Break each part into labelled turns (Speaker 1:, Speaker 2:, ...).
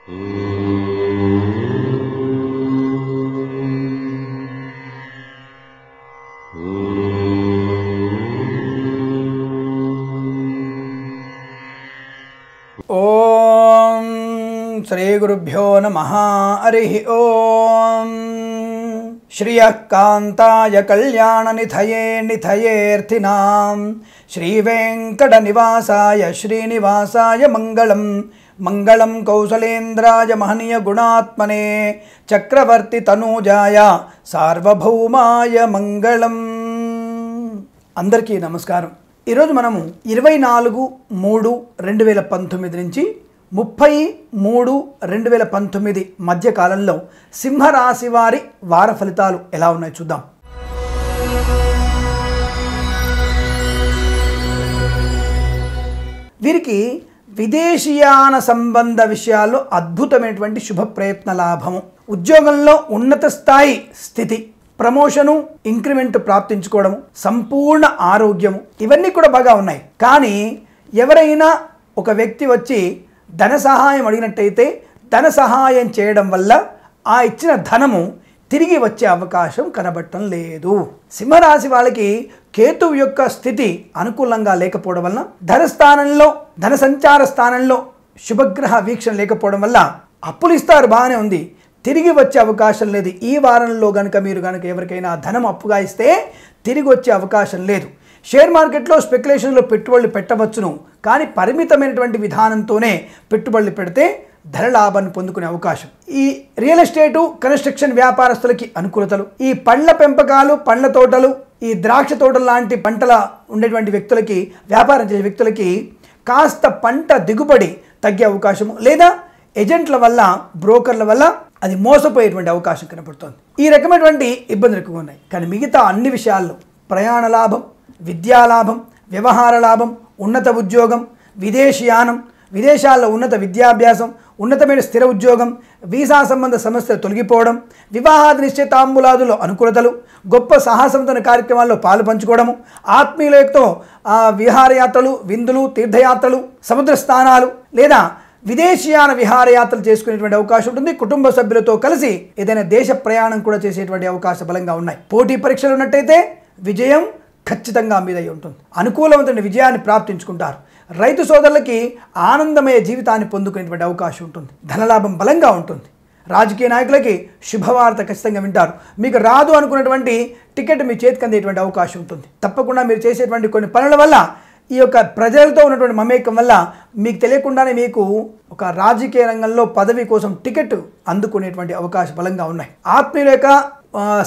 Speaker 1: ఓం శ్రీ గురుభ్యో నమః హరి ఓం శ్రియకాంతాయ కళ్యాణనిధయే నిధయేర్థినాం శ్రీ వెంకట నివాసాయ శ్రీనివాసాయ మంగళం మంగళం కౌసలేంద్రాయ మహనీయ గుణాత్మనే చక్రవర్తి తనూజాయ సార్వభౌమాయ మంగళం. అందరికీ నమస్కారం. ఈరోజు మనము 24/3/2019 నుంచి 30/3/2019 మధ్య కాలంలో సింహరాశి వారి వార ఫలితాలు ఎలా ఉన్నాయో చూద్దాం. వీరికి విదేశీయాన సంబంధ విషయాల్లో అద్భుతమైనటువంటి శుభ ప్రయత్న లాభము, ఉద్యోగంలో ఉన్నత స్థాయి స్థితి, ప్రమోషను, ఇంక్రిమెంట్ ప్రాప్తించుకోవడము, సంపూర్ణ ఆరోగ్యము, ఇవన్నీ కూడా బాగా ఉన్నాయి. కానీ ఎవరైనా ఒక వ్యక్తి వచ్చి ధన సహాయం అడిగినట్టయితే ధన సహాయం చేయడం వల్ల ఆ ఇచ్చిన ధనము తిరిగి వచ్చే అవకాశం కనబడటం లేదు. సింహరాశి వాళ్ళకి కేతువు యొక్క స్థితి అనుకూలంగా లేకపోవడం వల్ల, ధనస్థానంలో ధన సంచార స్థానంలో శుభగ్రహ వీక్షణ లేకపోవడం వల్ల అప్పులు ఇస్తారు, బాగానే ఉంది, తిరిగి వచ్చే అవకాశం లేదు. ఈ వారంలో మీరు ఎవరికైనా ధనం అప్పుగా ఇస్తే తిరిగి వచ్చే అవకాశం లేదు. షేర్ మార్కెట్లో స్పెక్యులేషన్లో పెట్టుబడులు పెట్టవచ్చును, కానీ పరిమితమైనటువంటి విధానంతోనే పెట్టుబడులు పెడితే ధన లాభాన్ని పొందుకునే అవకాశం. ఈ రియల్ ఎస్టేటు, కన్స్ట్రక్షన్ వ్యాపారస్తులకి అనుకూలతలు, ఈ పండ్ల పెంపకాలు, పండ్ల తోటలు, ఈ ద్రాక్ష తోటలు లాంటి పంటల ఉండేటువంటి వ్యక్తులకి, వ్యాపారం చేసే వ్యక్తులకి కాస్త పంట దిగుబడి తగ్గే అవకాశము, లేదా ఏజెంట్ల వల్ల, బ్రోకర్ల వల్ల అది మోసపోయేటువంటి అవకాశం కనపడుతుంది. ఈ రకమైనటువంటి ఇబ్బందులు ఎక్కువ ఉన్నాయి. కానీ మిగతా అన్ని విషయాల్లో ప్రయాణ లాభం, విద్యా లాభం, వ్యవహార లాభం, ఉన్నత ఉద్యోగం, విదేశీయానం, విదేశాల్లో ఉన్నత విద్యాభ్యాసం, ఉన్నతమైన స్థిర ఉద్యోగం, వీసా సంబంధ సమస్యలు తొలగిపోవడం, వివాహాది నిశ్చయితాంబులాదులో అనుకూలతలు, గొప్ప సాహసంతో కార్యక్రమాల్లో పాలు పంచుకోవడము, ఆత్మీయులతో విహారయాత్రలు, విందులు, తీర్థయాత్రలు, సముద్ర స్థానాలు లేదా విదేశీయాన విహారయాత్రలు చేసుకునేటువంటి అవకాశం ఉంటుంది. కుటుంబ సభ్యులతో కలిసి ఏదైనా దేశ ప్రయాణం కూడా చేసేటువంటి అవకాశం బలంగా ఉన్నాయి. పోటీ పరీక్షలు ఉన్నట్టయితే విజయం ఖచ్చితంగా మీద ఉంటుంది. అనుకూలమైన విజయాన్ని ప్రాప్తించుకుంటారు. రైతు సోదరులకి ఆనందమయ జీవితాన్ని పొందుకునేటువంటి అవకాశం ఉంటుంది. ధనలాభం బలంగా ఉంటుంది. రాజకీయ నాయకులకి శుభవార్త ఖచ్చితంగా వింటారు. మీకు రాదు అనుకున్నటువంటి టికెట్ మీ చేతికి అందేటువంటి అవకాశం ఉంటుంది. తప్పకుండా మీరు చేసేటువంటి కొన్ని పనుల వల్ల, ఈ యొక్క ప్రజలతో ఉన్నటువంటి మమేకం వల్ల మీకు తెలియకుండానే మీకు ఒక రాజకీయ రంగంలో పదవి కోసం టికెట్ అందుకునేటువంటి అవకాశం బలంగా ఉన్నాయి. ఆత్మీయుల యొక్క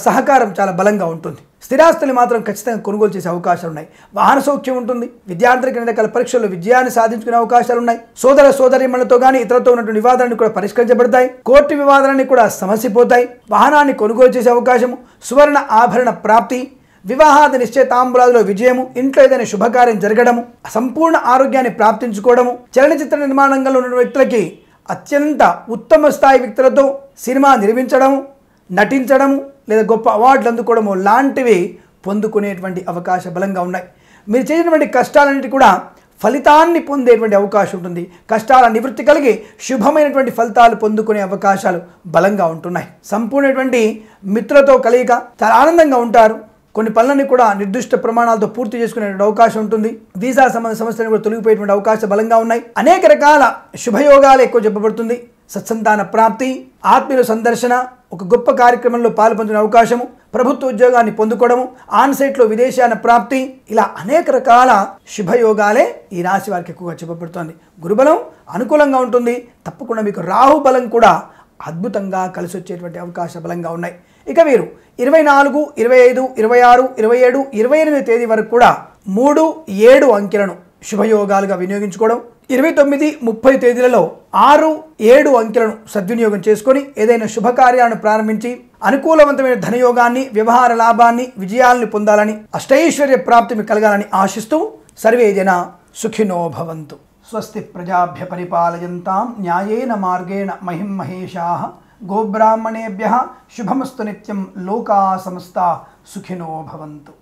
Speaker 1: సహకారం చాలా బలంగా ఉంటుంది. స్థిరాస్తులు మాత్రం ఖచ్చితంగా కొనుగోలు చేసే అవకాశాలు ఉన్నాయి. వాహన సౌఖ్యం ఉంటుంది. విద్యార్థులకు అన్ని రకాల పరీక్షల్లో విజయాన్ని సాధించుకునే అవకాశాలు ఉన్నాయి. సోదర సోదరీమణులతో కానీ ఇతరులతో ఉన్నటువంటి వివాదాన్ని కూడా పరిష్కరించబడతాయి. కోర్టు వివాదాలన్నీ కూడా సమసిపోతాయి. వాహనాన్ని కొనుగోలు చేసే అవకాశము, సువర్ణ ఆభరణ ప్రాప్తి, వివాహాది నిశ్చయితాంబులాదులో విజయము, ఇంట్లో ఏదైనా శుభకార్యం జరగడము, సంపూర్ణ ఆరోగ్యాన్ని ప్రాప్తించుకోవడము, చలనచిత్ర నిర్మాణ రంగంలో ఉన్న వ్యక్తులకి అత్యంత ఉత్తమ స్థాయి వ్యక్తులతో సినిమా నిర్మించడము, నటించడము లేదా గొప్ప అవార్డులు అందుకోవడము లాంటివి పొందుకునేటువంటి అవకాశం బలంగా ఉన్నాయి. మీరు చేసినటువంటి కష్టాలన్నిటి కూడా ఫలితాన్ని పొందేటువంటి అవకాశం ఉంటుంది. కష్టాల నివృత్తి కలిగి శుభమైనటువంటి ఫలితాలు పొందుకునే అవకాశాలు బలంగా ఉంటున్నాయి. సంపూర్ణమైనటువంటి మిత్రులతో కలయిక, చాలా ఆనందంగా ఉంటారు. కొన్ని పనులన్నీ కూడా నిర్దిష్ట ప్రమాణాలతో పూర్తి చేసుకునే అవకాశం ఉంటుంది. వీసా సంబంధ సమస్యలను కూడా తొలగిపోయేటువంటి అవకాశం బలంగా ఉన్నాయి. అనేక రకాల శుభయోగాలు ఎక్కువ చెప్పబడుతుంది. సత్సంతాన ప్రాప్తి, ఆత్మీయుల సందర్శన, ఒక గొప్ప కార్యక్రమంలో పాల్పంచుకునే అవకాశము, ప్రభుత్వ ఉద్యోగాన్ని పొందుకోవడము, ఆన్సైట్లో విదేశాన ప్రాప్తి, ఇలా అనేక రకాల శుభయోగాలే ఈ రాశి వారికి ఎక్కువగా చెప్పబడుతుంది. గురుబలం అనుకూలంగా ఉంటుంది. తప్పకుండా మీకు రాహు బలం కూడా అద్భుతంగా కలిసి వచ్చేటువంటి అవకాశం బలంగా ఉన్నాయి. ఇక వీరు 24, 25, 26, 27, 28 తేదీ వరకు కూడా 3, 7 అంకెలను శుభయోగాలుగా వినియోగించుకోవడం, 29, 30 తేదీలలో 6, 7 అంకెలను సద్వినియోగం చేసుకొని ఏదైనా శుభకార్యాలను ప్రారంభించి అనుకూలవంతమైన ధనయోగాన్ని, వ్యవహార లాభాన్ని, విజయాలను పొందాలని, అష్టైశ్వర్య ప్రాప్తి మీకు కలగాలని ఆశిస్తూ సర్వే జన సుఖినో భవంతు. స్వస్తి ప్రజాభ్య పరిపాలయంతాం న్యాయేన మార్గేణ మహిం మహేషాః గోబ్రాహ్మణేభ్యః శుభమస్తు నిత్యం లోకా సమస్తా సుఖినో భవంతు.